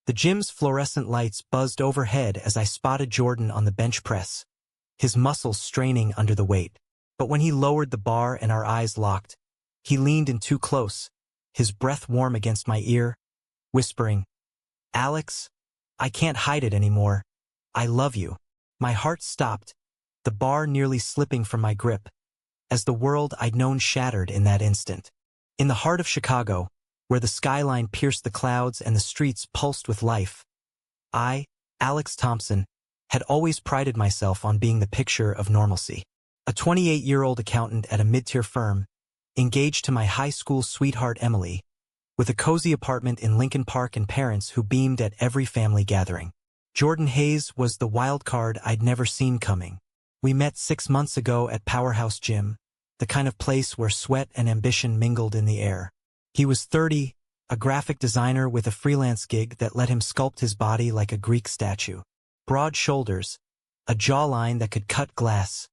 The gym's fluorescent lights buzzed overhead as I spotted Jordan on the bench press, his muscles straining under the weight. But when he lowered the bar and our eyes locked, he leaned in too close, his breath warm against my ear, whispering, "Alex, I can't hide it anymore. I love you." My heart stopped, the bar nearly slipping from my grip, as the world I'd known shattered in that instant. In the heart of Chicago, where the skyline pierced the clouds and the streets pulsed with life, I, Alex Thompson, had always prided myself on being the picture of normalcy. A 28-year-old accountant at a mid-tier firm, engaged to my high school sweetheart Emily, with a cozy apartment in Lincoln Park and parents who beamed at every family gathering. Jordan Hayes was the wild card I'd never seen coming. We met 6 months ago at Powerhouse Gym, the kind of place where sweat and ambition mingled in the air. He was 30, a graphic designer with a freelance gig that let him sculpt his body like a Greek statue. Broad shoulders, a jawline that could cut glass,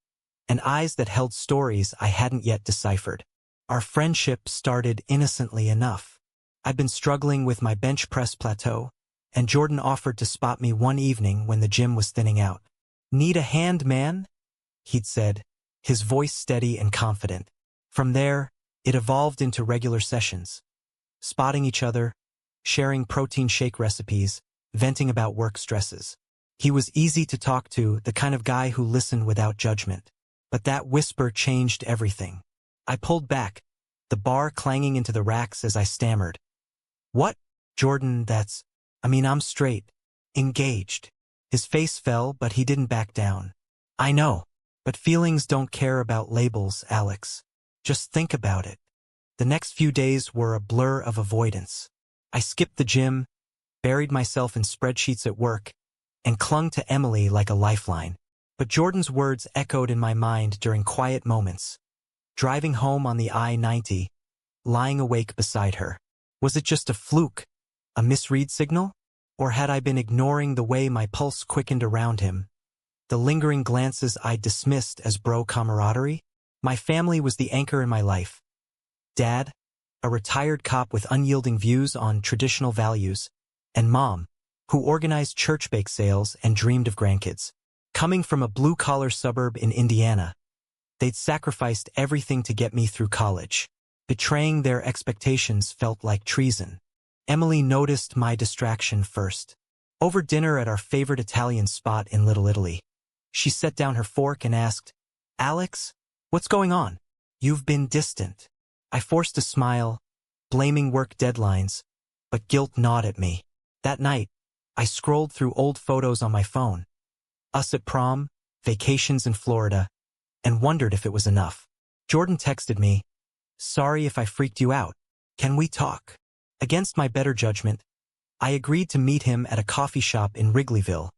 and eyes that held stories I hadn't yet deciphered. Our friendship started innocently enough. I'd been struggling with my bench press plateau, and Jordan offered to spot me one evening when the gym was thinning out. "Need a hand, man?" he'd said, his voice steady and confident. From there, it evolved into regular sessions, spotting each other, sharing protein shake recipes, venting about work stresses. He was easy to talk to, the kind of guy who listened without judgment. But that whisper changed everything. I pulled back, the bar clanging into the racks as I stammered. "What? Jordan, I'm straight. Engaged." His face fell, but he didn't back down. "I know, but feelings don't care about labels, Alex. Just think about it." The next few days were a blur of avoidance. I skipped the gym, buried myself in spreadsheets at work, and clung to Emily like a lifeline. But Jordan's words echoed in my mind during quiet moments. Driving home on the I-90, lying awake beside her. Was it just a fluke, a misread signal? Or had I been ignoring the way my pulse quickened around him? The lingering glances I dismissed as bro camaraderie? My family was the anchor in my life. Dad, a retired cop with unyielding views on traditional values, and Mom, who organized church bake sales and dreamed of grandkids. Coming from a blue-collar suburb in Indiana, they'd sacrificed everything to get me through college. Betraying their expectations felt like treason. Emily noticed my distraction first. Over dinner at our favorite Italian spot in Little Italy, she set down her fork and asked, "Alex, what's going on? You've been distant." I forced a smile, blaming work deadlines, but guilt gnawed at me. That night, I scrolled through old photos on my phone. Us at prom, vacations in Florida, and wondered if it was enough. Jordan texted me, "Sorry if I freaked you out. Can we talk?" Against my better judgment, I agreed to meet him at a coffee shop in Wrigleyville,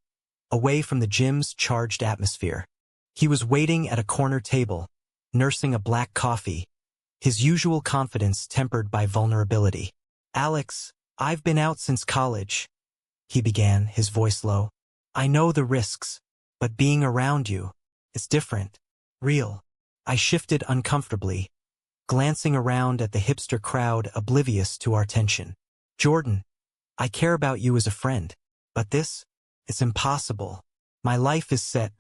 away from the gym's charged atmosphere. He was waiting at a corner table, nursing a black coffee, his usual confidence tempered by vulnerability. "Alex, I've been out since college," he began, his voice low. "I know the risks, but being around you, it's different. Real." I shifted uncomfortably, glancing around at the hipster crowd oblivious to our tension. "Jordan, I care about you as a friend, but it's impossible. My life is set.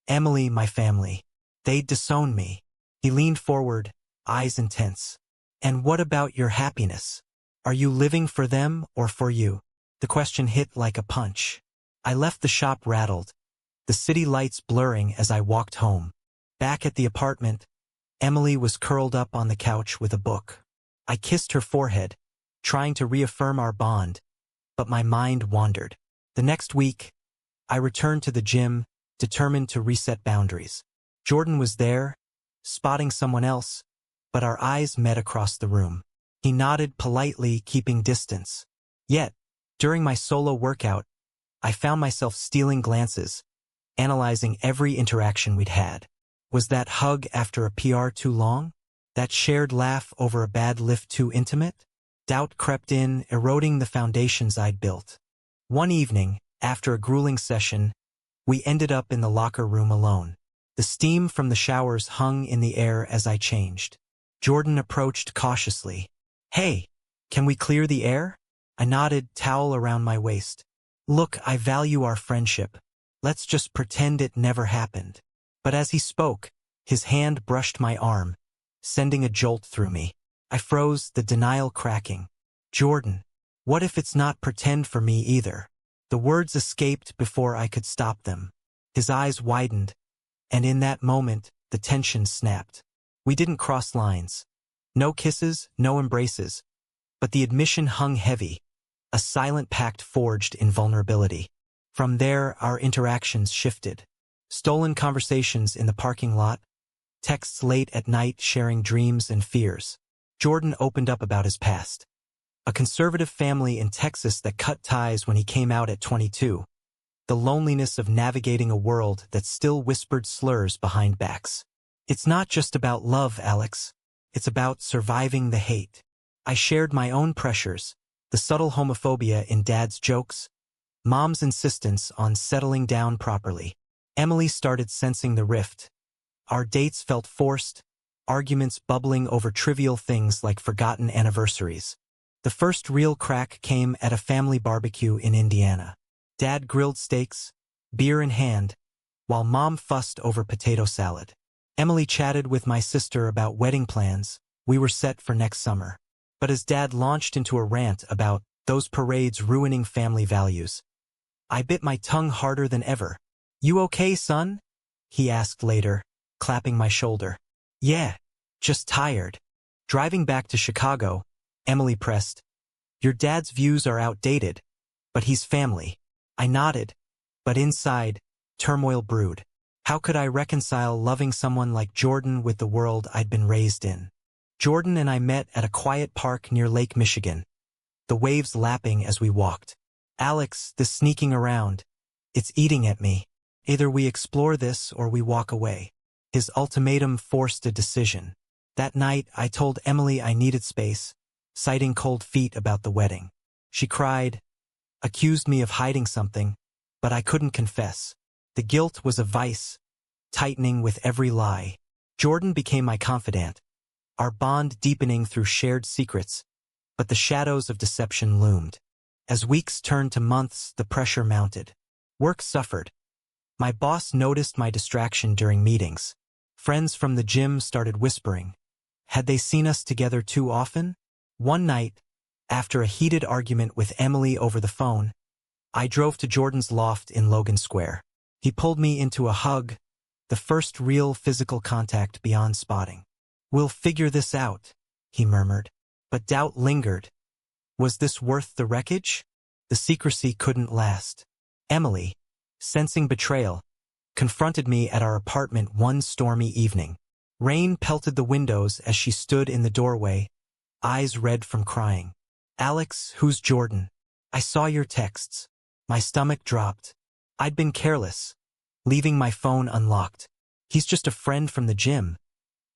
Emily, my family, they'd disown me." He leaned forward, eyes intense. "And what about your happiness? Are you living for them or for you?" The question hit like a punch. I left the shop rattled, the city lights blurring as I walked home. Back at the apartment, Emily was curled up on the couch with a book. I kissed her forehead, trying to reaffirm our bond, but my mind wandered. The next week, I returned to the gym, determined to reset boundaries. Jordan was there, spotting someone else, but our eyes met across the room. He nodded politely, keeping distance. Yet, during my solo workout, I found myself stealing glances, analyzing every interaction we'd had. Was that hug after a PR too long? That shared laugh over a bad lift too intimate? Doubt crept in, eroding the foundations I'd built. One evening, after a grueling session, we ended up in the locker room alone. The steam from the showers hung in the air as I changed. Jordan approached cautiously. "Hey, can we clear the air?" I nodded, towel around my waist. Look, I value our friendship. Let's just pretend it never happened. But as he spoke, his hand brushed my arm, sending a jolt through me. I froze, the denial cracking. Jordan, what if it's not pretend for me either? The words escaped before I could stop them. His eyes widened, and in that moment, the tension snapped. We didn't cross lines. No kisses, no embraces. But the admission hung heavy, a silent pact forged in vulnerability. From there, our interactions shifted. Stolen conversations in the parking lot, texts late at night sharing dreams and fears. Jordan opened up about his past. A conservative family in Texas that cut ties when he came out at 22. The loneliness of navigating a world that still whispered slurs behind backs. It's not just about love, Alex. It's about surviving the hate. I shared my own pressures, the subtle homophobia in Dad's jokes, Mom's insistence on settling down properly. Emily started sensing the rift. Our dates felt forced, arguments bubbling over trivial things like forgotten anniversaries. The first real crack came at a family barbecue in Indiana. Dad grilled steaks, beer in hand, while Mom fussed over potato salad. Emily chatted with my sister about wedding plans. We were set for next summer. But as Dad launched into a rant about those parades ruining family values, I bit my tongue harder than ever. "You okay, son?" he asked later, clapping my shoulder. "Yeah, just tired." Driving back to Chicago, Emily pressed, "Your dad's views are outdated, but he's family." I nodded, but inside, turmoil brewed. How could I reconcile loving someone like Jordan with the world I'd been raised in? Jordan and I met at a quiet park near Lake Michigan, the waves lapping as we walked. "Alex, this sneaking around, it's eating at me. Either we explore this or we walk away." His ultimatum forced a decision. That night, I told Emily I needed space, citing cold feet about the wedding. She cried, accused me of hiding something, but I couldn't confess. The guilt was a vice, tightening with every lie. Jordan became my confidant, our bond deepening through shared secrets, but the shadows of deception loomed. As weeks turned to months, the pressure mounted. Work suffered. My boss noticed my distraction during meetings. Friends from the gym started whispering. Had they seen us together too often? One night, after a heated argument with Emily over the phone, I drove to Jordan's loft in Logan Square. He pulled me into a hug, the first real physical contact beyond spotting. "We'll figure this out," he murmured. But doubt lingered. Was this worth the wreckage? The secrecy couldn't last. Emily, sensing betrayal, confronted me at our apartment one stormy evening. Rain pelted the windows as she stood in the doorway, eyes red from crying. "Alex, who's Jordan? I saw your texts." My stomach dropped. I'd been careless, leaving my phone unlocked. "He's just a friend from the gym."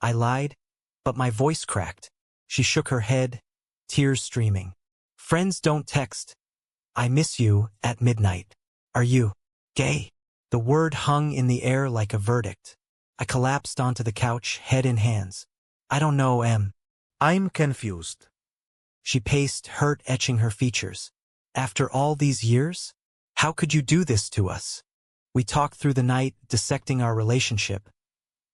I lied, but my voice cracked. She shook her head, tears streaming. "Friends don't text. I miss you at midnight. Are you gay?" The word hung in the air like a verdict. I collapsed onto the couch, head in hands. "I don't know, Em. I'm confused." She paced, hurt etching her features. "After all these years? How could you do this to us?" We talked through the night, dissecting our relationship.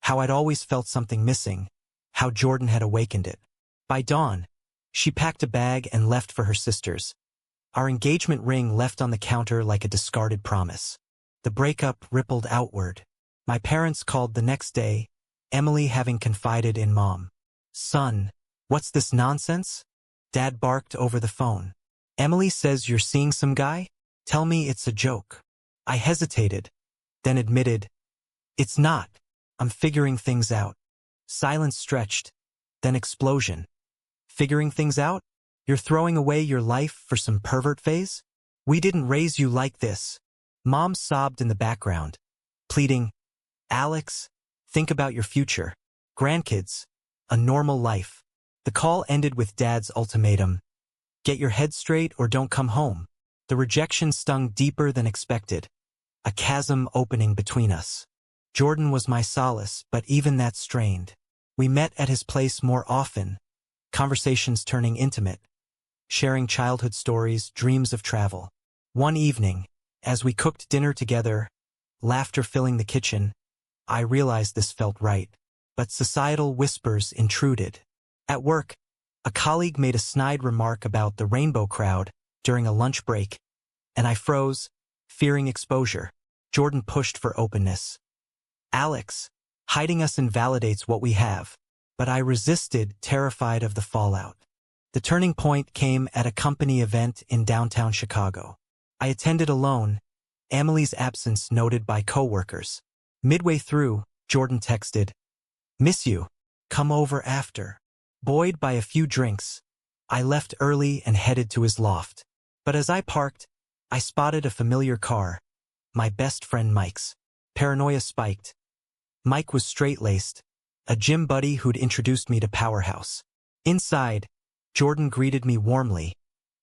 How I'd always felt something missing. How Jordan had awakened it. By dawn, she packed a bag and left for her sister's. Our engagement ring left on the counter like a discarded promise. The breakup rippled outward. My parents called the next day, Emily having confided in Mom. "Son, what's this nonsense?" Dad barked over the phone. "Emily says you're seeing some guy? Tell me it's a joke." I hesitated, then admitted, "It's not. I'm figuring things out." Silence stretched, then explosion. "Figuring things out? You're throwing away your life for some pervert phase? We didn't raise you like this." Mom sobbed in the background, pleading, "Alex, think about your future. Grandkids, a normal life." The call ended with Dad's ultimatum. "Get your head straight or don't come home." The rejection stung deeper than expected, a chasm opening between us. Jordan was my solace, but even that strained. We met at his place more often, conversations turning intimate. sharing childhood stories, dreams of travel. One evening, as we cooked dinner together, laughter filling the kitchen, I realized this felt right. But societal whispers intruded. At work, a colleague made a snide remark about the rainbow crowd during a lunch break, and I froze, fearing exposure. Jordan pushed for openness. Alex, hiding us invalidates what we have. But I resisted, terrified of the fallout. The turning point came at a company event in downtown Chicago. I attended alone, Emily's absence noted by coworkers. Midway through, Jordan texted, "Miss you. Come over after." Buoyed by a few drinks, I left early and headed to his loft. But as I parked, I spotted a familiar car, my best friend Mike's. Paranoia spiked. Mike was straight-laced, a gym buddy who'd introduced me to Powerhouse. Inside, Jordan greeted me warmly,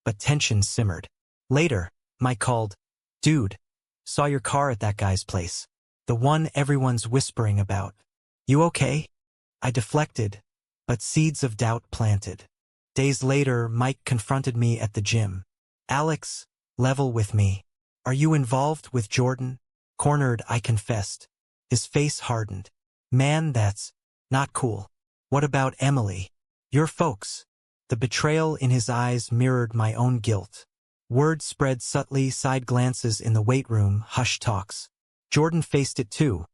but tension simmered. Later, Mike called, "Dude, saw your car at that guy's place. The one everyone's whispering about. You okay?" I deflected, but seeds of doubt planted. Days later, Mike confronted me at the gym. "Alex, level with me. Are you involved with Jordan?" Cornered, I confessed. His face hardened. "Man, that's not cool. What about Emily? Your folks?" The betrayal in his eyes mirrored my own guilt. Words spread subtly, side glances in the weight room, hushed talks. Jordan faced it too.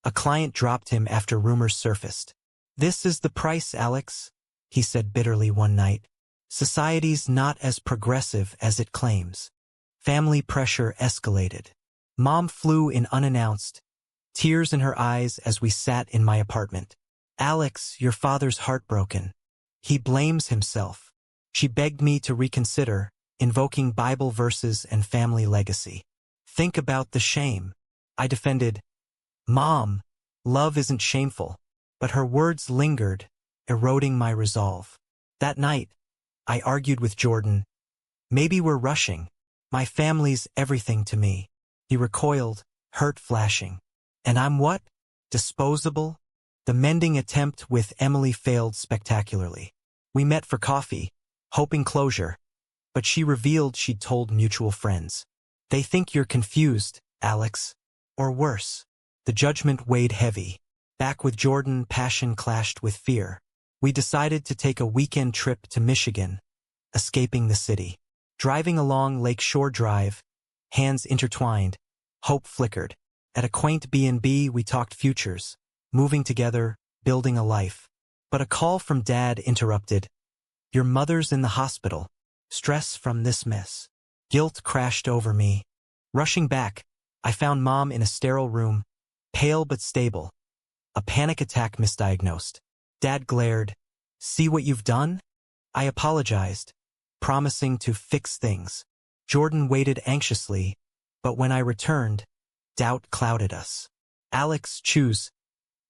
A client dropped him after rumors surfaced. "This is the price, Alex," he said bitterly one night. "Society's not as progressive as it claims." Family pressure escalated. Mom flew in unannounced, tears in her eyes as we sat in my apartment. "Alex, your father's heartbroken. He blames himself." She begged me to reconsider, invoking Bible verses and family legacy. "Think about the shame." I defended, "Mom, love isn't shameful." But her words lingered, eroding my resolve. That night, I argued with Jordan. "Maybe we're rushing. My family's everything to me." He recoiled, hurt flashing. "And I'm what? Disposable?" The mending attempt with Emily failed spectacularly. We met for coffee, hoping closure, but she revealed she'd told mutual friends. "They think you're confused, Alex. Or worse." The judgment weighed heavy. Back with Jordan, passion clashed with fear. We decided to take a weekend trip to Michigan, escaping the city. Driving along Lakeshore Drive, hands intertwined, hope flickered. At a quaint B&B, we talked futures, moving together, building a life. But a call from Dad interrupted. "Your mother's in the hospital. Stress from this mess." Guilt crashed over me. Rushing back, I found Mom in a sterile room, pale but stable. A panic attack misdiagnosed. Dad glared. "See what you've done?" I apologized, promising to fix things. Jordan waited anxiously, but when I returned, doubt clouded us. "Alex, choose.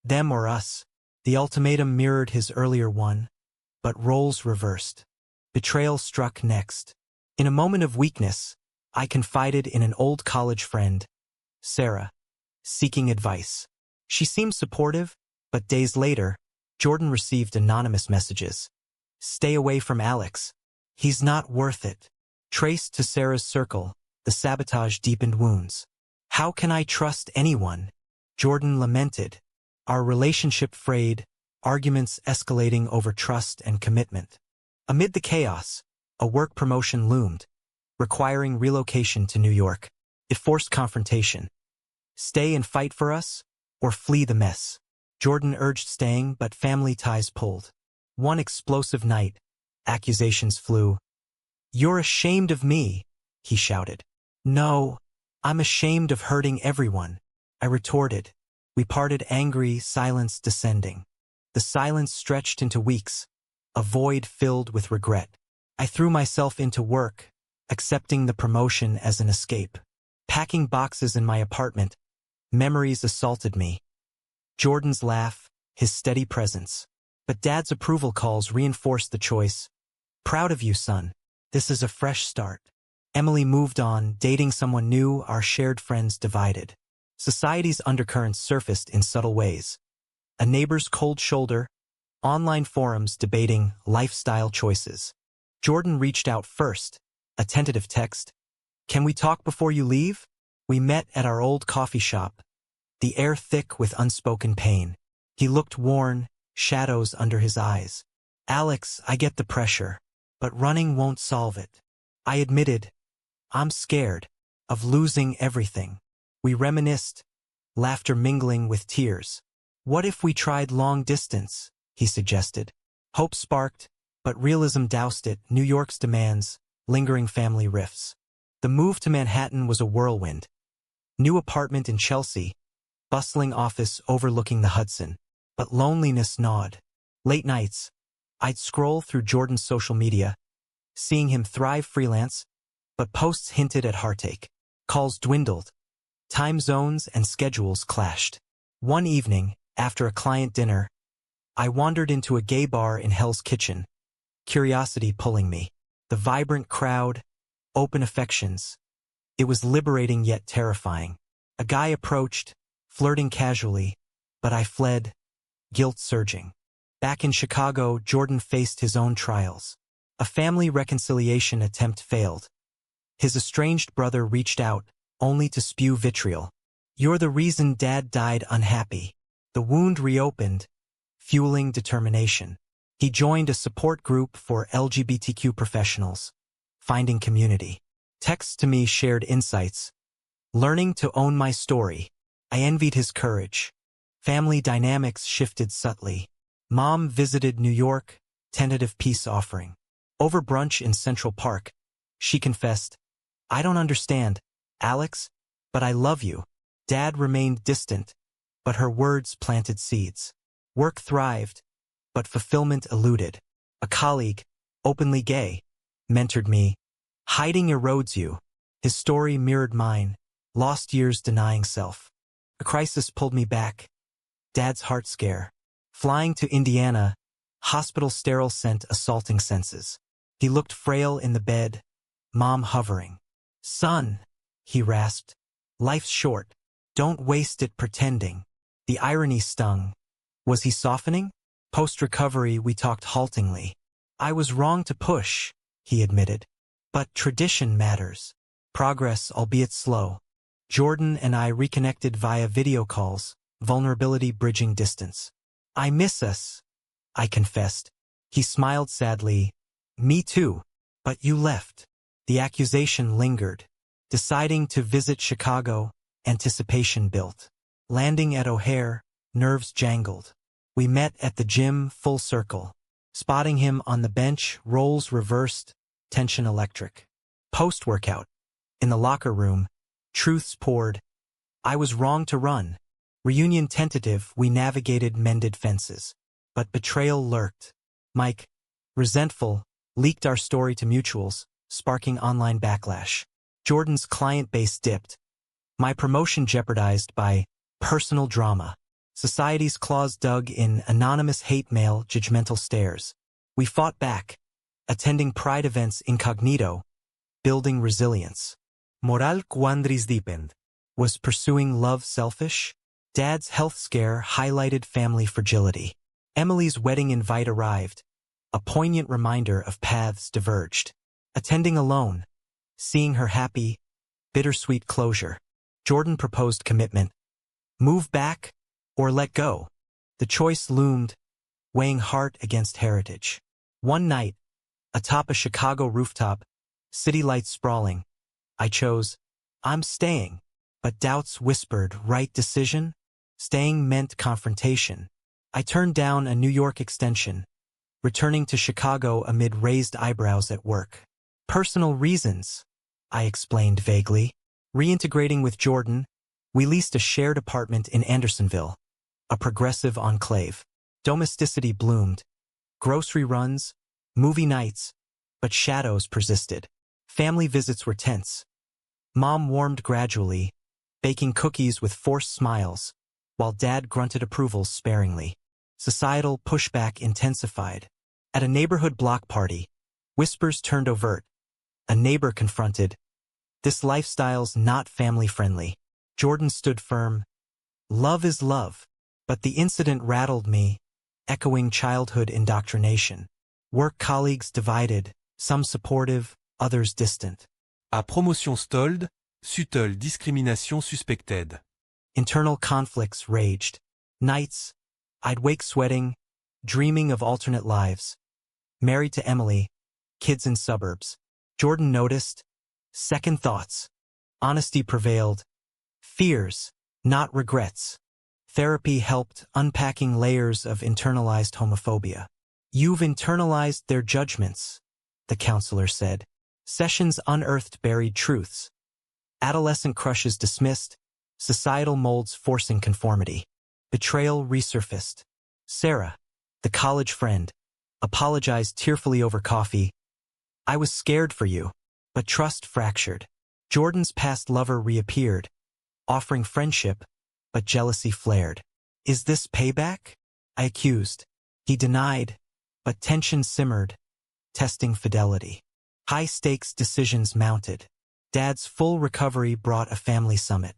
Them or us." The ultimatum mirrored his earlier one, but roles reversed. Betrayal struck next. In a moment of weakness, I confided in an old college friend, Sarah, seeking advice. She seemed supportive, but days later, Jordan received anonymous messages. "Stay away from Alex. He's not worth it." Traced to Sarah's circle, the sabotage deepened wounds. "How can I trust anyone?" Jordan lamented. Our relationship frayed, arguments escalating over trust and commitment. Amid the chaos, a work promotion loomed, requiring relocation to New York. It forced confrontation. "Stay and fight for us, or flee the mess." Jordan urged staying, but family ties pulled. One explosive night, accusations flew. "You're ashamed of me," he shouted. "No, I'm ashamed of hurting everyone," I retorted. We parted angry, silence descending. The silence stretched into weeks, a void filled with regret. I threw myself into work, accepting the promotion as an escape. Packing boxes in my apartment, memories assaulted me. Jordan's laugh, his steady presence. But Dad's approval calls reinforced the choice. "Proud of you, son. This is a fresh start." Emily moved on, dating someone new, our shared friends divided. Society's undercurrents surfaced in subtle ways. A neighbor's cold shoulder, online forums debating lifestyle choices. Jordan reached out first, a tentative text. Can we talk before you leave? We met at our old coffee shop, the air thick with unspoken pain. He looked worn, shadows under his eyes. Alex, I get the pressure, but running won't solve it. I admitted, I'm scared of losing everything. We reminisced, laughter mingling with tears. What if we tried long distance? He suggested. Hope sparked, but realism doused it. New York's demands, lingering family rifts. The move to Manhattan was a whirlwind. New apartment in Chelsea, bustling office overlooking the Hudson. But loneliness gnawed. Late nights, I'd scroll through Jordan's social media, seeing him thrive freelance, but posts hinted at heartache. Calls dwindled. Time zones and schedules clashed. One evening, after a client dinner, I wandered into a gay bar in Hell's Kitchen, curiosity pulling me. The vibrant crowd, open affections. It was liberating yet terrifying. A guy approached, flirting casually, but I fled, guilt surging. Back in Chicago, Jordan faced his own trials. A family reconciliation attempt failed. His estranged brother reached out, only to spew vitriol. You're the reason Dad died unhappy. The wound reopened, fueling determination. He joined a support group for LGBTQ professionals, finding community. Texts to me shared insights. Learning to own my story. I envied his courage. Family dynamics shifted subtly. Mom visited New York, tentative peace offering. Over brunch in Central Park, she confessed, I don't understand, Alex, but I love you. Dad remained distant, but her words planted seeds. Work thrived, but fulfillment eluded. A colleague, openly gay, mentored me. Hiding erodes you. His story mirrored mine, lost years denying self. A crisis pulled me back. Dad's heart scare. Flying to Indiana, hospital sterile scent assaulting senses. He looked frail in the bed, Mom hovering. Son, he rasped, life's short. Don't waste it pretending. The irony stung. Was he softening? Post-recovery, we talked haltingly. I was wrong to push, he admitted. But tradition matters. Progress, albeit slow. Jordan and I reconnected via video calls, vulnerability bridging distance. I miss us, I confessed. He smiled sadly. Me too. But you left. The accusation lingered. Deciding to visit Chicago, anticipation built. Landing at O'Hare, nerves jangled. We met at the gym, full circle. Spotting him on the bench, roles reversed, tension electric. Post-workout. In the locker room, truths poured. I was wrong to run. Reunion tentative, we navigated mended fences. But betrayal lurked. Mike, resentful, leaked our story to mutuals, sparking online backlash. Jordan's client base dipped. My promotion jeopardized by personal drama. Society's claws dug in anonymous hate mail, judgmental stares. We fought back, attending pride events incognito, building resilience. Moral quandris deepened. Was pursuing love selfish? Dad's health scare highlighted family fragility. Emily's wedding invite arrived, a poignant reminder of paths diverged. Attending alone, seeing her happy, bittersweet closure. Jordan proposed commitment. Move back or let go? The choice loomed, weighing heart against heritage. One night, atop a Chicago rooftop, city lights sprawling, I chose, I'm staying. But doubts whispered, right decision? Staying meant confrontation. I turned down a New York extension, returning to Chicago amid raised eyebrows at work. Personal reasons, I explained vaguely. Reintegrating with Jordan, we leased a shared apartment in Andersonville, a progressive enclave. Domesticity bloomed. Grocery runs, movie nights, but shadows persisted. Family visits were tense. Mom warmed gradually, baking cookies with forced smiles, while Dad grunted approvals sparingly. Societal pushback intensified. At a neighborhood block party, whispers turned overt. A neighbor confronted, this lifestyle's not family-friendly. Jordan stood firm. Love is love. But the incident rattled me, echoing childhood indoctrination. Work colleagues divided, some supportive, others distant. À promotion stalled, subtle discrimination suspected. Internal conflicts raged. Nights, I'd wake sweating, dreaming of alternate lives. Married to Emily, kids in suburbs. Jordan noticed. Second thoughts. Honesty prevailed. Fears, not regrets. Therapy helped unpacking layers of internalized homophobia. You've internalized their judgments, the counselor said. Sessions unearthed buried truths. Adolescent crushes dismissed, societal molds forcing conformity. Betrayal resurfaced. Sarah, the college friend, apologized tearfully over coffee. I was scared for you, but trust fractured. Jordan's past lover reappeared, offering friendship, but jealousy flared. Is this payback? I accused. He denied, but tension simmered, testing fidelity. High-stakes decisions mounted. Dad's full recovery brought a family summit.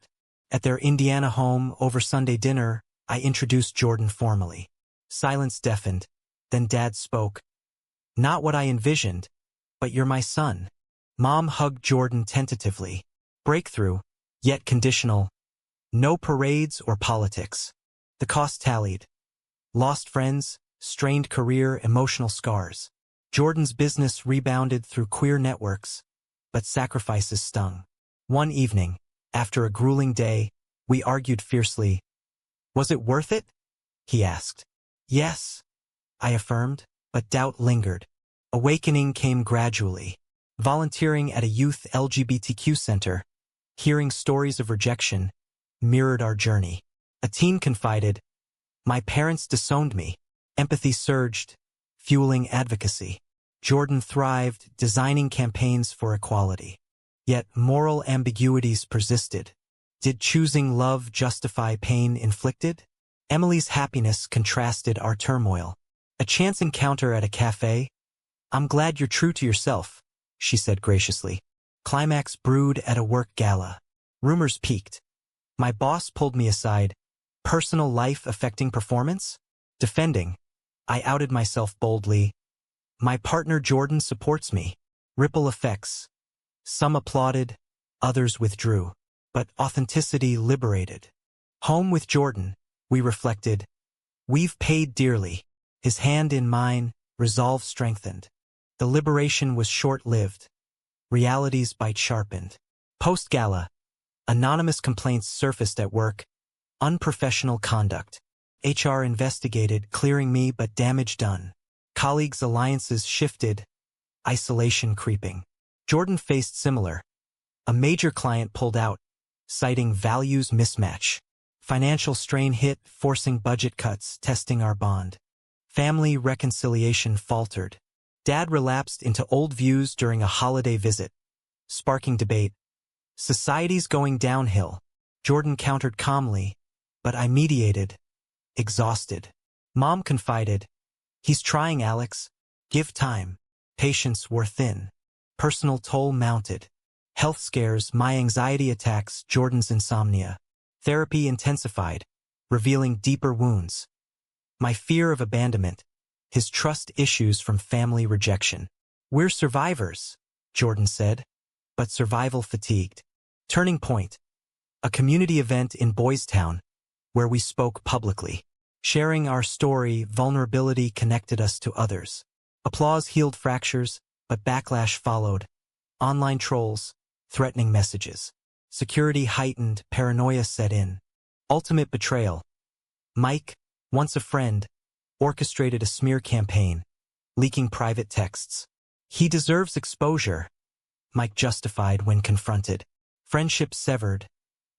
At their Indiana home over Sunday dinner, I introduced Jordan formally. Silence deafened. Then Dad spoke. Not what I envisioned, but you're my son. Mom hugged Jordan tentatively. Breakthrough, yet conditional. No parades or politics. The cost tallied. Lost friends, strained career, emotional scars. Jordan's business rebounded through queer networks, but sacrifices stung. One evening, after a grueling day, we argued fiercely. Was it worth it? He asked. Yes, I affirmed, but doubt lingered. Awakening came gradually. Volunteering at a youth LGBTQ center, hearing stories of rejection, mirrored our journey. A teen confided, my parents disowned me. Empathy surged, fueling advocacy. Jordan thrived, designing campaigns for equality. Yet moral ambiguities persisted. Did choosing love justify pain inflicted? Emily's happiness contrasted our turmoil. A chance encounter at a cafe? I'm glad you're true to yourself, she said graciously. Climax brewed at a work gala. Rumors peaked. My boss pulled me aside. Personal life affecting performance? Defending. I outed myself boldly. My partner Jordan supports me. Ripple effects. Some applauded, others withdrew. But authenticity liberated. Home with Jordan, we reflected. We've paid dearly. His hand in mine, resolve strengthened. The liberation was short-lived. Reality's bite sharpened. Post-gala, anonymous complaints surfaced at work. Unprofessional conduct. HR investigated, clearing me but damage done. Colleagues' alliances shifted. Isolation creeping. Jordan faced similar. A major client pulled out, citing values mismatch. Financial strain hit, forcing budget cuts, testing our bond. Family reconciliation faltered. Dad relapsed into old views during a holiday visit, sparking debate. Society's going downhill. Jordan countered calmly, but I mediated, exhausted. Mom confided, he's trying, Alex. Give time. Patience wore thin. Personal toll mounted. Health scares, my anxiety attacks, Jordan's insomnia. Therapy intensified, revealing deeper wounds. My fear of abandonment, his trust issues from family rejection. We're survivors, Jordan said, but survival fatigued. Turning point. A community event in Boys Town, where we spoke publicly. Sharing our story, vulnerability connected us to others. Applause healed fractures, but backlash followed. Online trolls, threatening messages. Security heightened, paranoia set in. Ultimate betrayal. Mike, once a friend, orchestrated a smear campaign, leaking private texts. He deserves exposure, Mike justified when confronted. Friendship severed,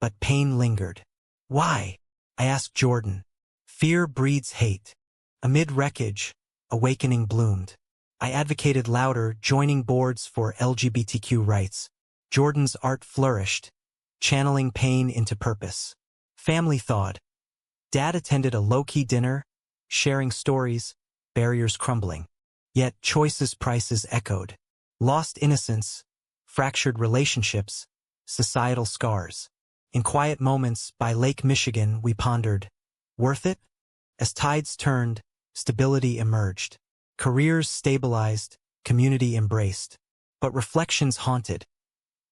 but pain lingered. Why? I asked Jordan. Fear breeds hate. Amid wreckage, awakening bloomed. I advocated louder, joining boards for LGBTQ rights. Jordan's art flourished, channeling pain into purpose. Family thawed. Dad attended a low-key dinner, sharing stories, barriers crumbling. Yet choices' prices echoed. Lost innocence, fractured relationships, societal scars. In quiet moments by Lake Michigan, we pondered, worth it? As tides turned, stability emerged. Careers stabilized, community embraced. But reflections haunted.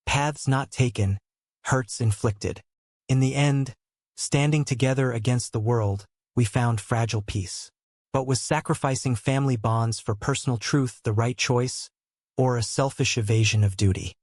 Paths not taken, hurts inflicted. In the end, standing together against the world, we found fragile peace. But was sacrificing family bonds for personal truth the right choice, or a selfish evasion of duty?